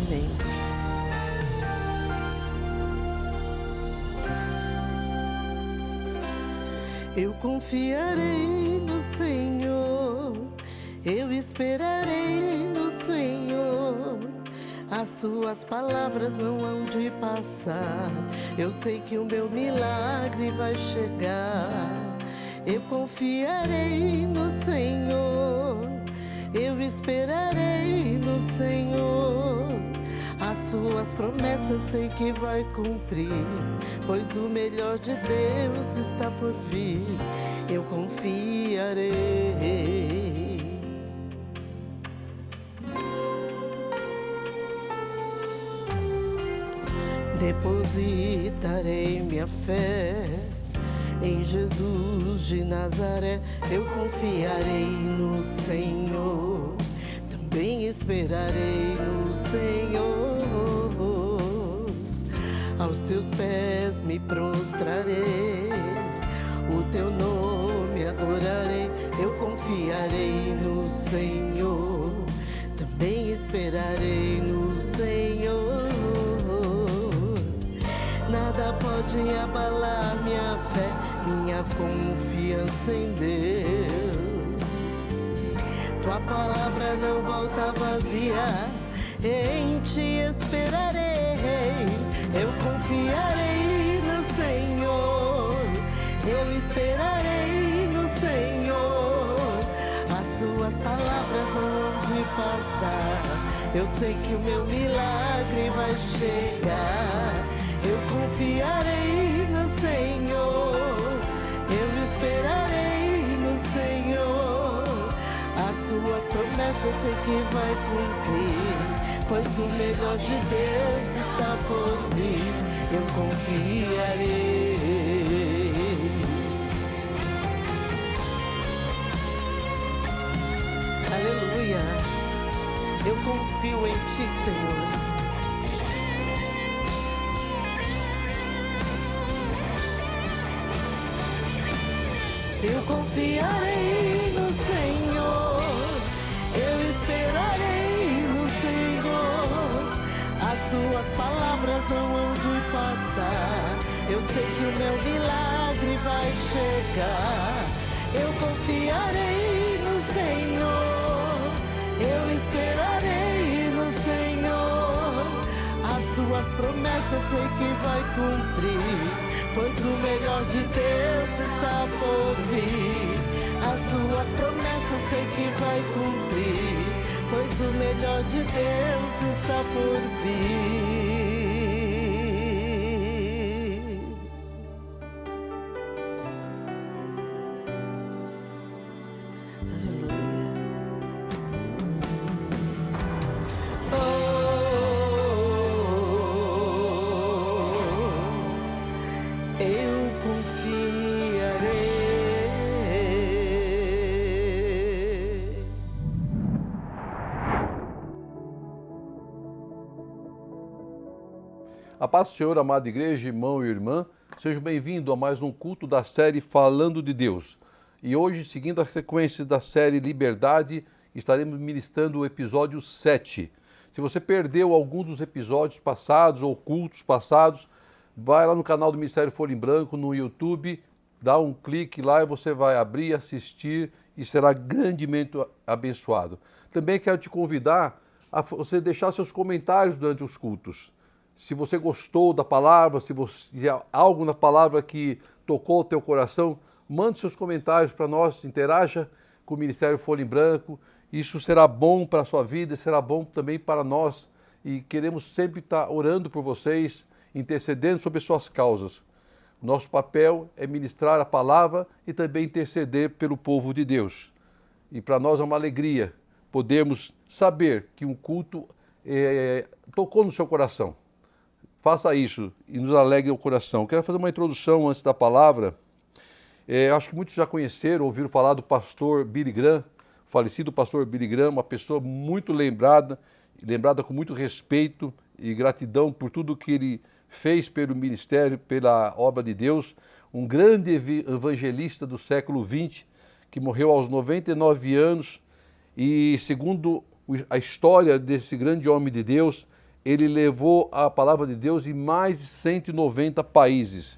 Amém. Eu confiarei no Senhor, eu esperarei no Senhor. As suas palavras não hão de passar, eu sei que o meu milagre vai chegar. Eu confiarei no Senhor, eu esperarei no Senhor. As suas promessas sei que vai cumprir, pois o melhor de Deus está por vir. Eu confiarei. Depositarei minha fé em Jesus de Nazaré. Eu confiarei no Senhor, também esperarei no Senhor. Aos teus pés me prostrarei, o teu nome adorarei. Eu confiarei no Senhor, também esperarei no Senhor. Nada pode abalar minha fé, minha confiança em Deus. Tua palavra não volta vazia, em ti esperarei. Eu confiarei no Senhor, eu esperarei no Senhor. As suas palavras não vão me passar, eu sei que o meu milagre vai chegar. Eu confiarei no Senhor, eu esperarei no Senhor. As suas promessas sei que vai cumprir, pois o melhor de Deus está por vir. Eu confiarei. Aleluia. Eu confio em ti, Senhor. Eu confiarei no Senhor, eu esperarei no Senhor. As suas palavras não hão de passar, eu sei que o meu milagre vai chegar. Eu confiarei no Senhor, eu esperarei no Senhor. As suas promessas sei que vai cumprir, pois o melhor de Deus está por vir. As suas promessas sei que vai cumprir, pois o melhor de Deus está por vir. A paz do Senhor, amada igreja, irmão e irmã, sejam bem-vindos a mais um culto da série Falando de Deus. E hoje, seguindo a sequência da série Liberdade, estaremos ministrando o episódio 7. Se você perdeu algum dos episódios passados ou cultos passados, vai lá no canal do Ministério Folha em Branco, no YouTube, dá um clique lá e você vai abrir, assistir e será grandemente abençoado. Também quero te convidar a você deixar seus comentários durante os cultos. Se você gostou da palavra, se há algo na palavra que tocou o teu coração, mande seus comentários para nós, interaja com o Ministério Folha em Branco. Isso será bom para a sua vida, será bom também para nós. E queremos sempre estar orando por vocês, intercedendo sobre suas causas. Nosso papel é ministrar a palavra e também interceder pelo povo de Deus. E para nós é uma alegria podermos saber que um culto tocou no seu coração. Faça isso e nos alegre o coração. Quero fazer uma introdução antes da palavra. Acho que muitos já conheceram, ouviram falar do pastor Billy Graham, falecido pastor Billy Graham, uma pessoa muito lembrada com muito respeito e gratidão por tudo que ele fez pelo ministério, pela obra de Deus. Um grande evangelista do século XX, que morreu aos 99 anos. E segundo a história desse grande homem de Deus, ele levou a palavra de Deus em mais de 190 países.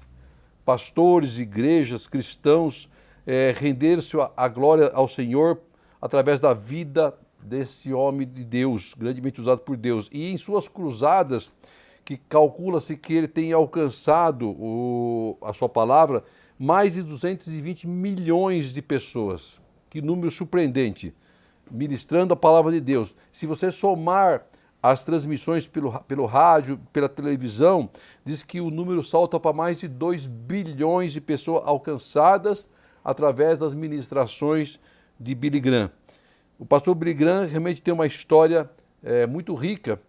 Pastores, igrejas, cristãos renderam-se a glória ao Senhor através da vida desse homem de Deus, grandemente usado por Deus. E em suas cruzadas, que calcula-se que ele tenha alcançado a sua palavra, mais de 220 milhões de pessoas. Que número surpreendente, ministrando a palavra de Deus. Se você somar as transmissões pelo rádio, pela televisão, diz que o número salta para mais de 2 bilhões de pessoas alcançadas através das ministrações de Billy Graham. O pastor Billy Graham realmente tem uma história muito rica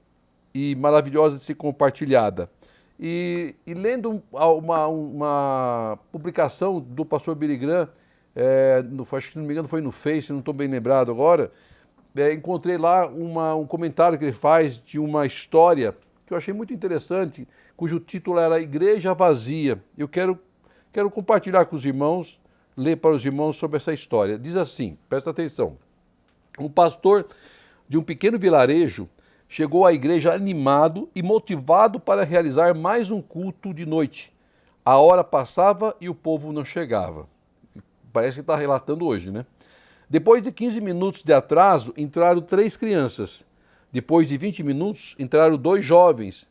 e maravilhosa de ser compartilhada. E lendo uma publicação do pastor Billy Graham, acho que se não me engano foi no Face, não estou bem lembrado agora, encontrei lá um comentário que ele faz de uma história que eu achei muito interessante, cujo título era Igreja Vazia. Eu quero compartilhar com os irmãos, ler para os irmãos sobre essa história. Diz assim, presta atenção. Um pastor de um pequeno vilarejo chegou à igreja animado e motivado para realizar mais um culto de noite. A hora passava e o povo não chegava. Parece que está relatando hoje, né? Depois de 15 minutos de atraso, entraram 3 crianças. Depois de 20 minutos, entraram 2 jovens.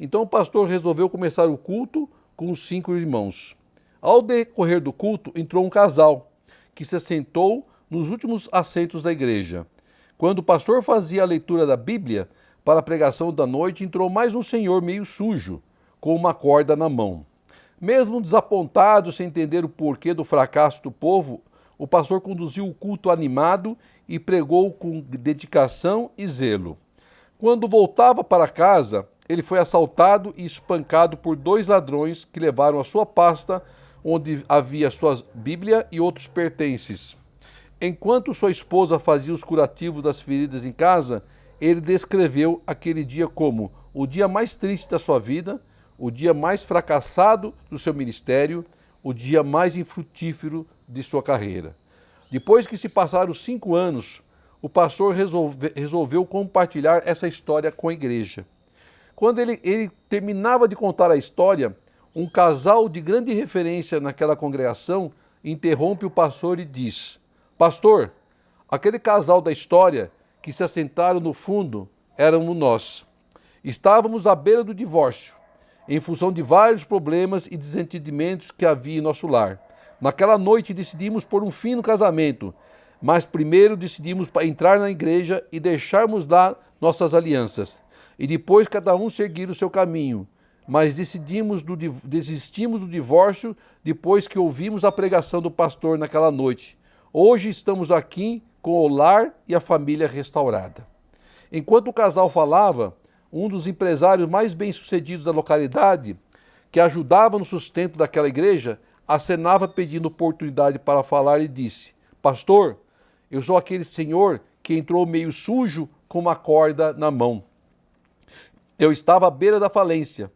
Então o pastor resolveu começar o culto com os 5 irmãos. Ao decorrer do culto, entrou um casal que se sentou nos últimos assentos da igreja. Quando o pastor fazia a leitura da Bíblia para a pregação da noite, entrou mais um senhor meio sujo, com uma corda na mão. Mesmo desapontado, sem entender o porquê do fracasso do povo, o pastor conduziu o culto animado e pregou com dedicação e zelo. Quando voltava para casa, ele foi assaltado e espancado por 2 ladrões que levaram a sua pasta, onde havia sua Bíblia e outros pertences. Enquanto sua esposa fazia os curativos das feridas em casa, ele descreveu aquele dia como o dia mais triste da sua vida, o dia mais fracassado do seu ministério, o dia mais infrutífero de sua carreira. Depois que se passaram 5 anos, o pastor resolveu compartilhar essa história com a igreja. Quando ele terminava de contar a história, um casal de grande referência naquela congregação interrompe o pastor e diz: Pastor, aquele casal da história que se assentaram no fundo éramos nós. Estávamos à beira do divórcio, em função de vários problemas e desentendimentos que havia em nosso lar. Naquela noite decidimos pôr um fim no casamento, mas primeiro decidimos entrar na igreja e deixarmos lá nossas alianças. E depois cada um seguir o seu caminho. Mas desistimos do divórcio depois que ouvimos a pregação do pastor naquela noite. Hoje estamos aqui com o lar e a família restaurada. Enquanto o casal falava, um dos empresários mais bem-sucedidos da localidade, que ajudava no sustento daquela igreja, acenava pedindo oportunidade para falar e disse: Pastor, eu sou aquele senhor que entrou meio sujo com uma corda na mão. Eu estava à beira da falência,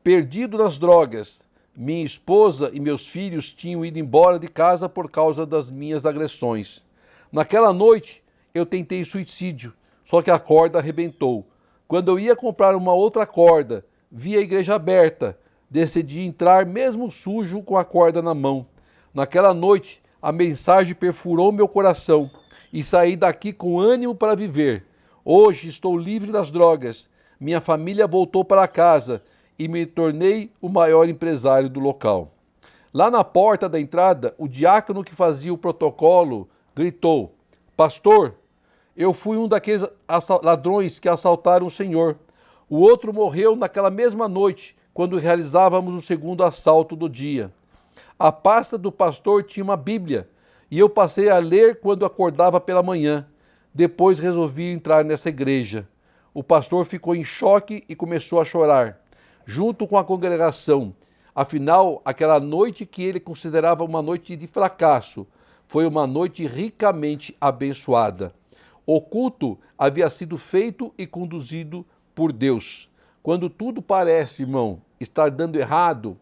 perdido nas drogas. Minha esposa e meus filhos tinham ido embora de casa por causa das minhas agressões. Naquela noite, eu tentei suicídio, só que a corda arrebentou. Quando eu ia comprar uma outra corda, vi a igreja aberta. Decidi entrar mesmo sujo com a corda na mão. Naquela noite, a mensagem perfurou meu coração e saí daqui com ânimo para viver. Hoje estou livre das drogas. Minha família voltou para casa e me tornei o maior empresário do local. Lá na porta da entrada, o diácono que fazia o protocolo gritou: Pastor, eu fui um daqueles ladrões que assaltaram o senhor. O outro morreu naquela mesma noite, quando realizávamos o segundo assalto do dia. A pasta do pastor tinha uma Bíblia e eu passei a ler quando acordava pela manhã. Depois resolvi entrar nessa igreja. O pastor ficou em choque e começou a chorar, junto com a congregação. Afinal, aquela noite que ele considerava uma noite de fracasso, foi uma noite ricamente abençoada. O culto havia sido feito e conduzido por Deus. Quando tudo parece, irmão, estar dando errado,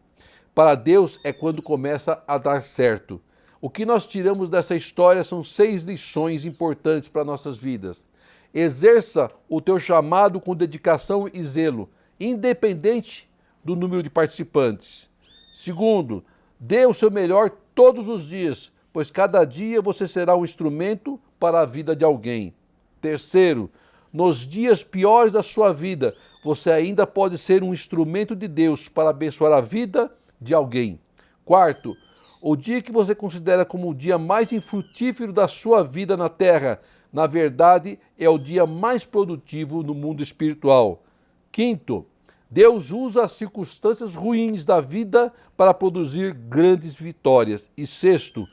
para Deus é quando começa a dar certo. O que nós tiramos dessa história são 6 lições importantes para nossas vidas. Exerça o teu chamado com dedicação e zelo, independente do número de participantes. Segundo, dê o seu melhor todos os dias, pois cada dia você será um instrumento para a vida de alguém. Terceiro, nos dias piores da sua vida, você ainda pode ser um instrumento de Deus para abençoar a vida de alguém. Quarto, o dia que você considera como o dia mais infrutífero da sua vida na Terra, na verdade, é o dia mais produtivo no mundo espiritual. Quinto, Deus usa as circunstâncias ruins da vida para produzir grandes vitórias. E sexto,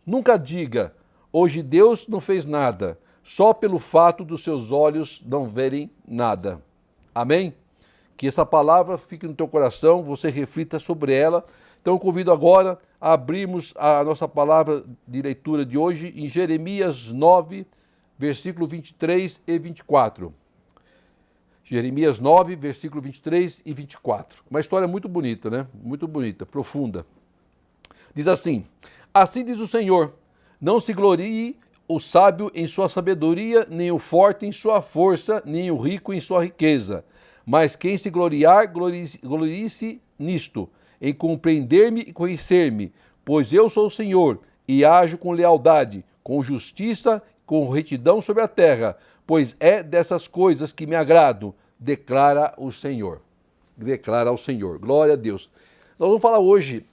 nunca diga, hoje Deus não fez nada, só pelo fato dos seus olhos não verem nada. Amém? Que essa palavra fique no teu coração, você reflita sobre ela. Então eu convido agora a abrirmos a nossa palavra de leitura de hoje em Jeremias 9, versículo 23 e 24. Jeremias 9, versículo 23 e 24. Uma história muito bonita, né? Muito bonita, profunda. Diz assim: assim diz o Senhor, não se glorie o sábio em sua sabedoria, nem o forte em sua força, nem o rico em sua riqueza. Mas quem se gloriar, glorie-se nisto, em compreender-me e conhecer-me, pois eu sou o Senhor, e ajo com lealdade, com justiça, com retidão sobre a terra, pois é dessas coisas que me agrado, declara o Senhor. Declara ao Senhor. Glória a Deus. Nós vamos falar hoje,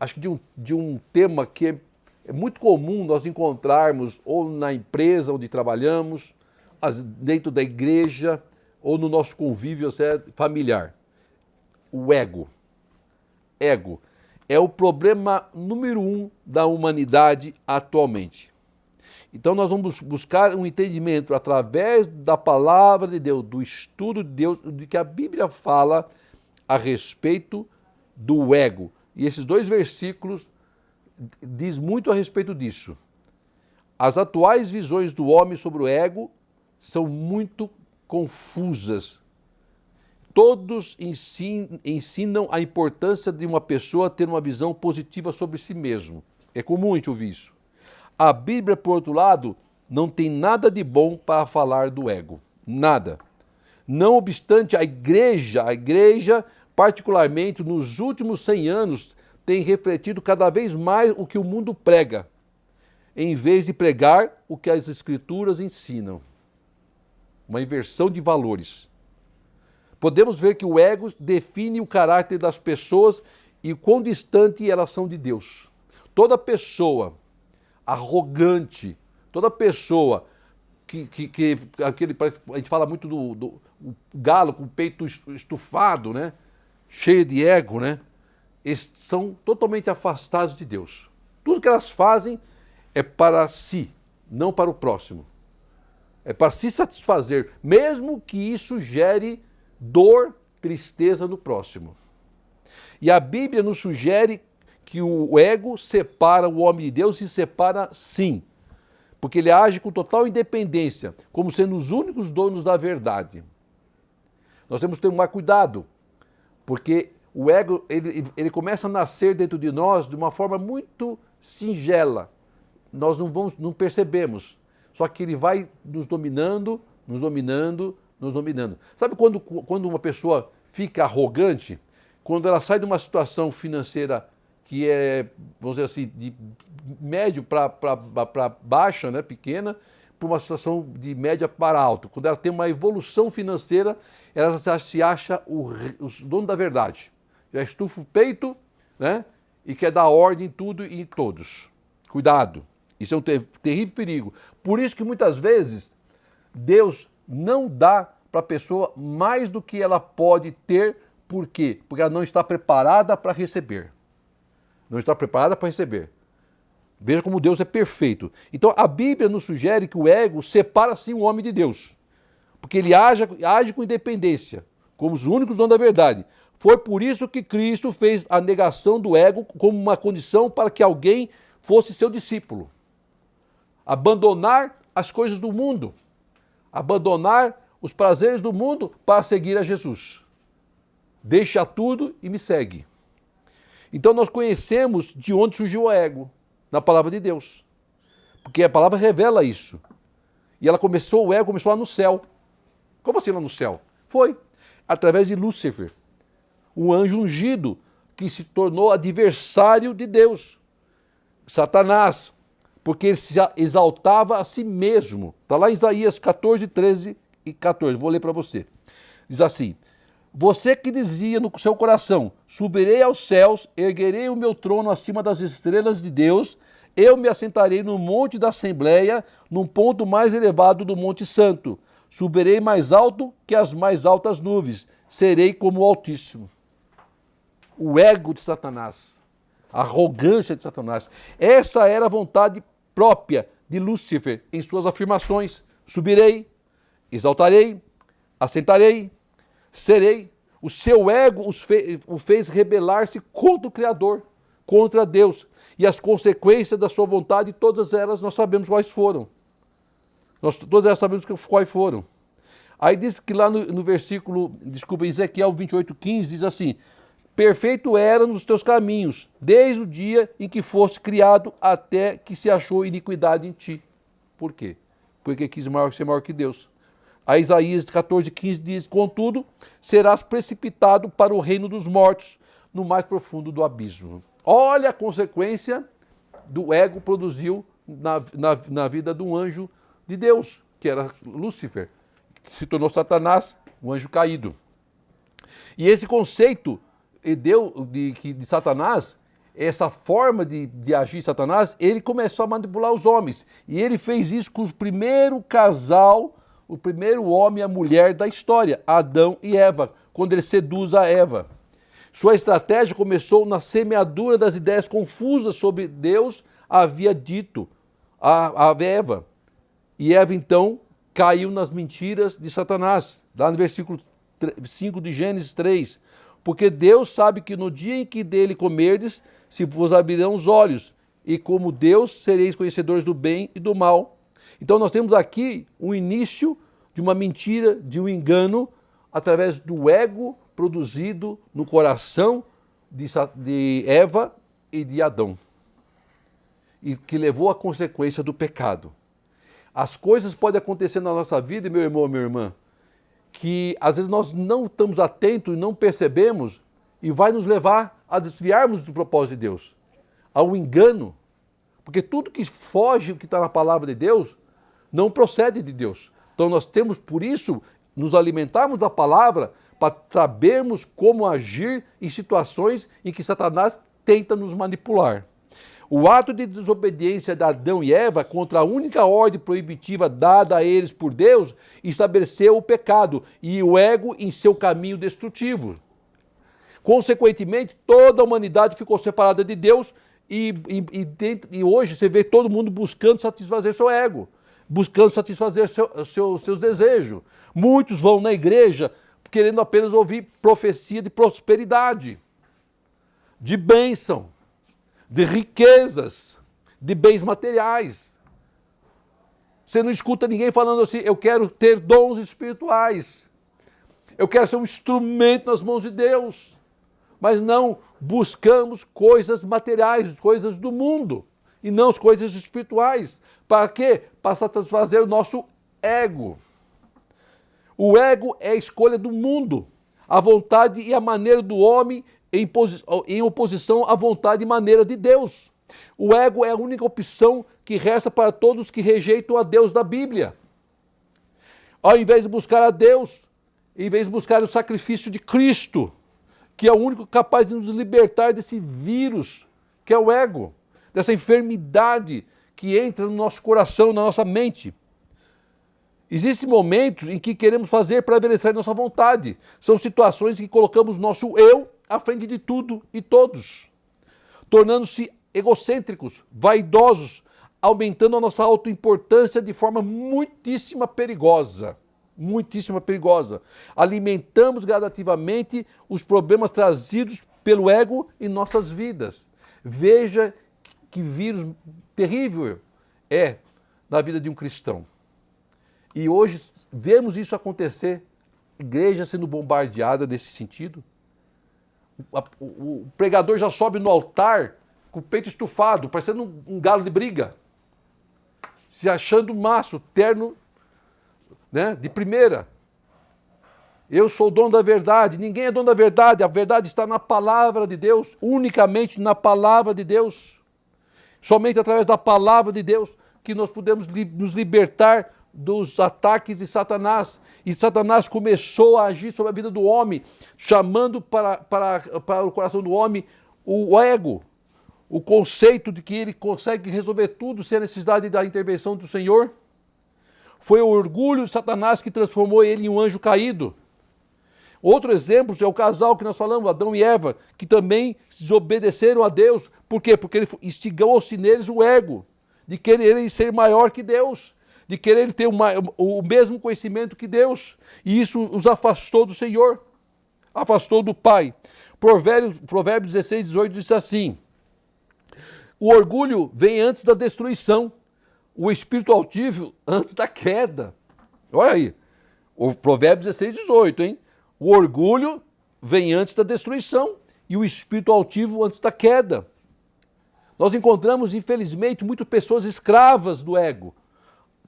acho que de um tema que é muito comum nós encontrarmos ou na empresa onde trabalhamos, dentro da igreja, ou no nosso convívio familiar. O ego. Ego é o problema número 1 da humanidade atualmente. Então nós vamos buscar um entendimento através da palavra de Deus, do estudo de Deus, de que a Bíblia fala a respeito do ego. E esses 2 versículos diz muito a respeito disso. As atuais visões do homem sobre o ego são muito confusas. Todos ensinam a importância de uma pessoa ter uma visão positiva sobre si mesmo. É comum a gente ouvir isso. A Bíblia, por outro lado, não tem nada de bom para falar do ego. Nada. Não obstante, a igreja, particularmente nos últimos 100 anos, tem refletido cada vez mais o que o mundo prega, em vez de pregar o que as Escrituras ensinam. Uma inversão de valores. Podemos ver que o ego define o caráter das pessoas e quão distante elas são de Deus. Toda pessoa arrogante, toda pessoa a gente fala muito do galo com o peito estufado, né? Cheio de ego, né? Eles são totalmente afastados de Deus. Tudo que elas fazem é para si, não para o próximo. É para se satisfazer, mesmo que isso gere dor, tristeza no próximo. E a Bíblia nos sugere que o ego separa o homem de Deus e separa sim, porque ele age com total independência, como sendo os únicos donos da verdade. Nós temos que tomar cuidado, porque o ego ele começa a nascer dentro de nós de uma forma muito singela. Nós não percebemos, só que ele vai nos dominando, nos dominando, nos dominando. Sabe quando uma pessoa fica arrogante? Quando ela sai de uma situação financeira que é, vamos dizer assim, de médio para baixa, né, pequena, para uma situação de média para alto. Quando ela tem uma evolução financeira, ela se acha o dono da verdade. Já estufa o peito, né, e quer dar ordem em tudo e em todos. Cuidado, isso é um terrível perigo. Por isso que muitas vezes Deus não dá para a pessoa mais do que ela pode ter. Por quê? Porque ela não está preparada para receber. Não está preparada para receber. Veja como Deus é perfeito. Então a Bíblia nos sugere que o ego separa sim o homem de Deus. Porque ele age com independência, como os únicos donos da verdade. Foi por isso que Cristo fez a negação do ego como uma condição para que alguém fosse seu discípulo. Abandonar as coisas do mundo. Abandonar os prazeres do mundo para seguir a Jesus. Deixa tudo e me segue. Então nós conhecemos de onde surgiu o ego, na palavra de Deus. Porque a palavra revela isso. E o ego começou lá no céu. Como assim lá no céu? Foi através de Lúcifer, um anjo ungido que se tornou adversário de Deus. Satanás, porque ele se exaltava a si mesmo. Está lá em Isaías 14, 13 e 14. Vou ler para você. Diz assim: você que dizia no seu coração, subirei aos céus, erguerei o meu trono acima das estrelas de Deus, eu me assentarei no monte da Assembleia, num ponto mais elevado do Monte Santo. Subirei mais alto que as mais altas nuvens, serei como o Altíssimo. O ego de Satanás, a arrogância de Satanás. Essa era a vontade própria de Lúcifer em suas afirmações. Subirei, exaltarei, assentarei, serei. O seu ego o fez rebelar-se contra o Criador, contra Deus. E as consequências da sua vontade, todas elas nós sabemos quais foram. Todas elas sabemos quais foram. Aí diz que lá no versículo, desculpa, Ezequiel 28:15, diz assim: perfeito era nos teus caminhos, desde o dia em que foste criado até que se achou iniquidade em ti. Por quê? Porque quis ser maior que Deus. A Isaías 14:15 diz: contudo, serás precipitado para o reino dos mortos, no mais profundo do abismo. Olha a consequência do ego produziu na vida do anjo de Deus, que era Lúcifer, que se tornou Satanás, o anjo caído. E esse conceito de Satanás, essa forma de agir Satanás, ele começou a manipular os homens. E ele fez isso com o primeiro casal, o primeiro homem e a mulher da história, Adão e Eva, quando ele seduz a Eva. Sua estratégia começou na semeadura das ideias confusas sobre Deus havia dito a Eva. E Eva, então, caiu nas mentiras de Satanás, lá no versículo 5 de Gênesis 3. Porque Deus sabe que no dia em que dele comerdes, se vos abrirão os olhos, e como Deus sereis conhecedores do bem e do mal. Então nós temos aqui um início de uma mentira, de um engano, através do ego produzido no coração de Eva e de Adão, e que levou à consequência do pecado. As coisas podem acontecer na nossa vida, meu irmão, minha irmã, que às vezes nós não estamos atentos e não percebemos e vai nos levar a desviarmos do propósito de Deus, ao engano, porque tudo que foge do que está na palavra de Deus não procede de Deus. Então nós temos, por isso, nos alimentarmos da palavra para sabermos como agir em situações em que Satanás tenta nos manipular. O ato de desobediência de Adão e Eva contra a única ordem proibitiva dada a eles por Deus estabeleceu o pecado e o ego em seu caminho destrutivo. Consequentemente, toda a humanidade ficou separada de Deus e hoje você vê todo mundo buscando satisfazer seu ego, buscando satisfazer seus desejos. Muitos vão na igreja querendo apenas ouvir profecia de prosperidade, de bênção, de riquezas, de bens materiais. Você não escuta ninguém falando assim: eu quero ter dons espirituais, eu quero ser um instrumento nas mãos de Deus. Mas não buscamos coisas materiais, coisas do mundo, e não as coisas espirituais. Para quê? Para satisfazer o nosso ego. O ego é a escolha do mundo, a vontade e a maneira do homem em oposição à vontade e maneira de Deus. O ego é a única opção que resta para todos que rejeitam a Deus da Bíblia. Ao invés de buscar a Deus, em vez de buscar o sacrifício de Cristo, que é o único capaz de nos libertar desse vírus, que é o ego, dessa enfermidade que entra no nosso coração, na nossa mente. Existem momentos em que queremos fazer prevalecer nossa vontade. São situações em que colocamos nosso eu à frente de tudo e todos, tornando-se egocêntricos, vaidosos, aumentando a nossa autoimportância de forma muitíssima perigosa. Muitíssima perigosa. Alimentamos gradativamente os problemas trazidos pelo ego em nossas vidas. Veja que vírus terrível é na vida de um cristão. E hoje vemos isso acontecer, igreja sendo bombardeada nesse sentido. O pregador já sobe no altar com o peito estufado, parecendo um galo de briga, se achando macho, terno né? De primeira. Eu sou o dono da verdade, ninguém é dono da verdade, a verdade está na palavra de Deus, unicamente na palavra de Deus. Somente através da palavra de Deus que nós podemos nos libertar dos ataques de Satanás. E Satanás começou a agir sobre a vida do homem, chamando para o coração do homem o ego, o conceito de que ele consegue resolver tudo sem a necessidade da intervenção do Senhor. Foi o orgulho de Satanás que transformou ele em um anjo caído. Outro exemplo é o casal que nós falamos, Adão e Eva, que também desobedeceram a Deus. Por quê? Porque ele instigou-se neles o ego, de quererem ser maior que Deus, de quererem ter o mesmo conhecimento que Deus. E isso os afastou do Senhor, afastou do Pai. Provérbios 16, 18 diz assim: o orgulho vem antes da destruição, o espírito altivo antes da queda. Olha aí, o Provérbios 16, 18, hein? O orgulho vem antes da destruição e o espírito altivo antes da queda. Nós encontramos, infelizmente, muitas pessoas escravas do ego,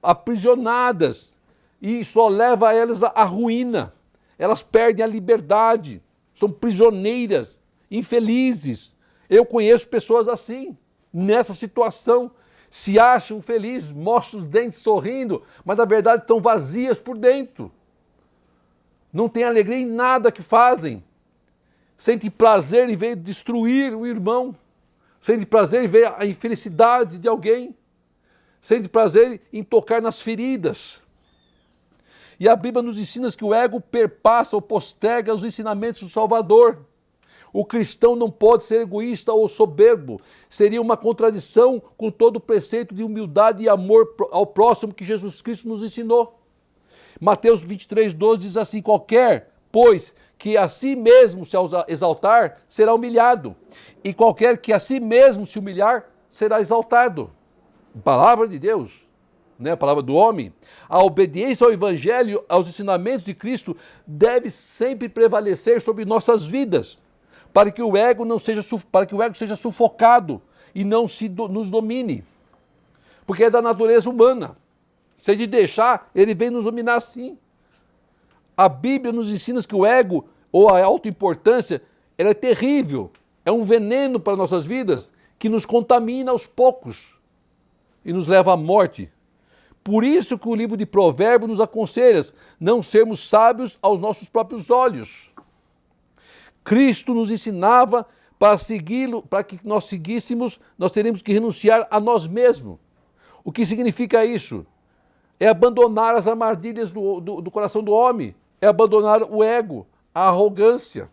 aprisionadas, e só leva elas à ruína. Elas perdem a liberdade, são prisioneiras, infelizes. Eu conheço pessoas assim, nessa situação, se acham felizes, mostram os dentes sorrindo, mas na verdade estão vazias por dentro. Não tem alegria em nada que fazem. Sentem prazer em ver destruir o irmão. Sentem prazer em ver a infelicidade de alguém. Sentem prazer em tocar nas feridas. E a Bíblia nos ensina que o ego perpassa ou posterga os ensinamentos do Salvador. O cristão não pode ser egoísta ou soberbo. Seria uma contradição com todo o preceito de humildade e amor ao próximo que Jesus Cristo nos ensinou. Mateus 23, 12 diz assim: qualquer, pois, que a si mesmo se exaltar, será humilhado. E qualquer que a si mesmo se humilhar, será exaltado. Palavra de Deus, né? A palavra do homem. A obediência ao Evangelho, aos ensinamentos de Cristo, deve sempre prevalecer sobre nossas vidas, para que o ego seja sufocado e não nos domine. Porque é da natureza humana. Se ele deixar, ele vem nos dominar sim. A Bíblia nos ensina que o ego, ou a autoimportância, ela é terrível. É um veneno para nossas vidas que nos contamina aos poucos e nos leva à morte. Por isso que o livro de Provérbios nos aconselha não sermos sábios aos nossos próprios olhos. Cristo nos ensinava para segui-lo, para que nós seguíssemos, nós teríamos que renunciar a nós mesmos. O que significa isso? É abandonar as armadilhas do coração do homem, é abandonar o ego, a arrogância,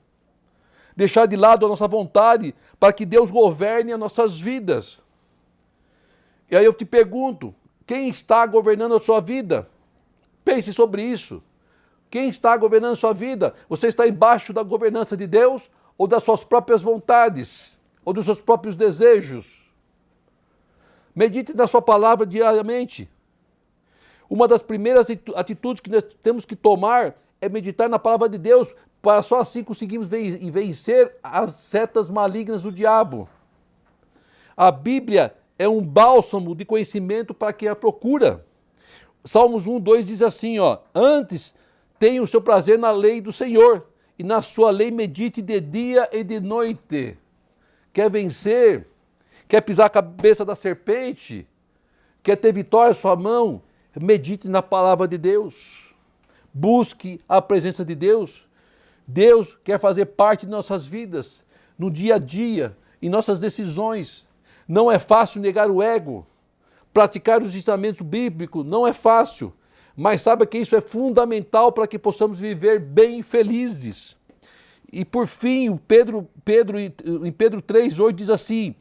deixar de lado a nossa vontade para que Deus governe as nossas vidas. E aí eu te pergunto, quem está governando a sua vida? Pense sobre isso. Quem está governando a sua vida? Você está embaixo da governança de Deus ou das suas próprias vontades, ou dos seus próprios desejos? Medite na sua palavra diariamente. Uma das primeiras atitudes que nós temos que tomar é meditar na palavra de Deus, para só assim conseguirmos vencer as setas malignas do diabo. A Bíblia é um bálsamo de conhecimento para quem a procura. Salmos 1, 2 diz assim, ó: antes tenha o seu prazer na lei do Senhor, e na sua lei medite de dia e de noite. Quer vencer? Quer pisar a cabeça da serpente? Quer ter vitória em sua mão? Medite na palavra de Deus. Busque a presença de Deus. Deus quer fazer parte de nossas vidas, no dia a dia, em nossas decisões. Não é fácil negar o ego. Praticar os ensinamentos bíblicos não é fácil. Mas saiba que isso é fundamental para que possamos viver bem felizes. E por fim, em Pedro 3, 8 diz assim: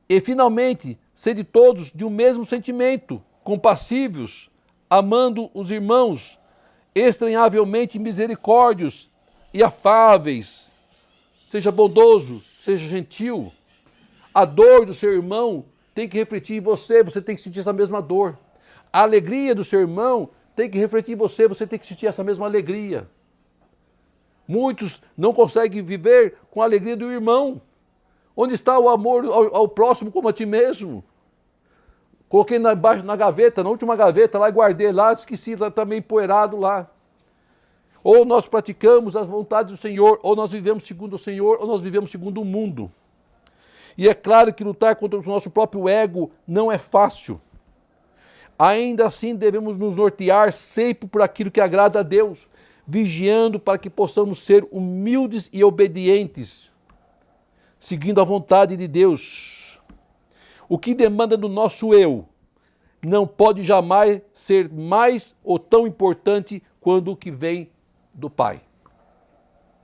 e finalmente, sede todos de um mesmo sentimento, compassivos, amando os irmãos, estranhavelmente misericórdios e afáveis. Seja bondoso, seja gentil. A dor do seu irmão tem que refletir em você, você tem que sentir essa mesma dor. A alegria do seu irmão tem que refletir em você, você tem que sentir essa mesma alegria. Muitos não conseguem viver com a alegria do irmão. Onde está o amor ao próximo como a ti mesmo? Coloquei embaixo na gaveta, na última gaveta lá, e guardei lá, esqueci, tá meio empoeirado lá. Ou nós praticamos as vontades do Senhor, ou nós vivemos segundo o Senhor, ou nós vivemos segundo o mundo. E é claro que lutar contra o nosso próprio ego não é fácil. Ainda assim devemos nos nortear sempre por aquilo que agrada a Deus, vigiando para que possamos ser humildes e obedientes, seguindo a vontade de Deus. O que demanda do nosso eu não pode jamais ser mais ou tão importante quanto o que vem do Pai.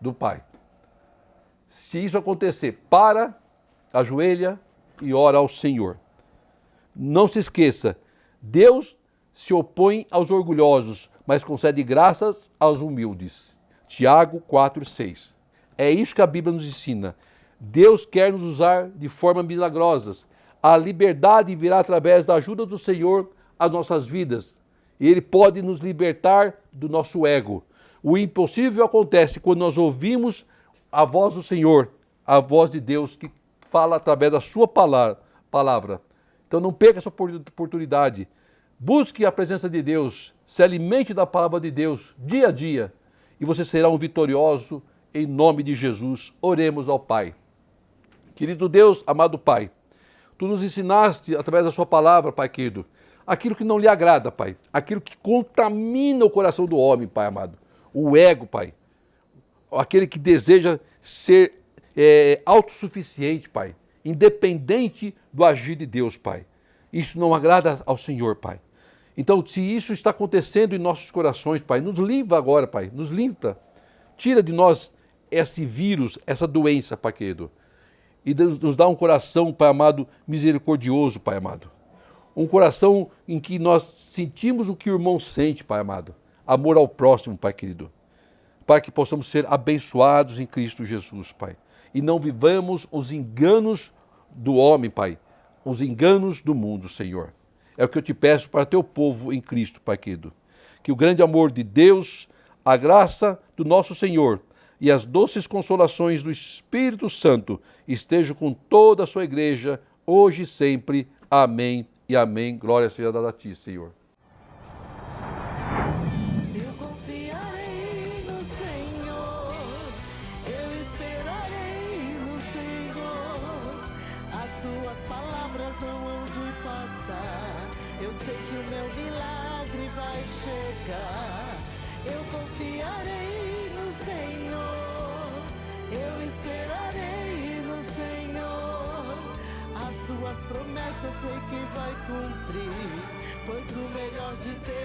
Do Pai. Se isso acontecer, para, ajoelha e ora ao Senhor. Não se esqueça, Deus se opõe aos orgulhosos, mas concede graças aos humildes. Tiago 4,6. É isso que a Bíblia nos ensina. Deus quer nos usar de forma milagrosa. A liberdade virá através da ajuda do Senhor às nossas vidas. E Ele pode nos libertar do nosso ego. O impossível acontece quando nós ouvimos a voz do Senhor, a voz de Deus que fala através da sua palavra. Então não perca essa oportunidade. Busque a presença de Deus, se alimente da palavra de Deus dia a dia e você será um vitorioso em nome de Jesus. Oremos ao Pai. Querido Deus, amado Pai, Tu nos ensinaste através da sua palavra, Pai querido, aquilo que não lhe agrada, Pai, aquilo que contamina o coração do homem, Pai amado, o ego, Pai, aquele que deseja ser autossuficiente, Pai, independente do agir de Deus, Pai. Isso não agrada ao Senhor, Pai. Então, se isso está acontecendo em nossos corações, Pai, nos limpa agora, Pai, nos limpa. Tira de nós esse vírus, essa doença, Pai querido. E nos dá um coração, Pai amado, misericordioso, Pai amado. Um coração em que nós sentimos o que o irmão sente, Pai amado. Amor ao próximo, Pai querido. Para que possamos ser abençoados em Cristo Jesus, Pai. E não vivamos os enganos do homem, Pai. Os enganos do mundo, Senhor. É o que eu te peço para teu povo em Cristo, Pai querido. Que o grande amor de Deus, a graça do nosso Senhor e as doces consolações do Espírito Santo estejam com toda a sua igreja, hoje e sempre. Amém e amém. Glória seja dada a ti, Senhor. Eu confiarei no Senhor, eu esperarei no Senhor. As suas palavras não hão de passar. Eu sei que o meu milagre vai chegar. Eu confiarei no Senhor, eu esperarei no Senhor. As suas promessas sei que vai cumprir, pois o melhor de Deus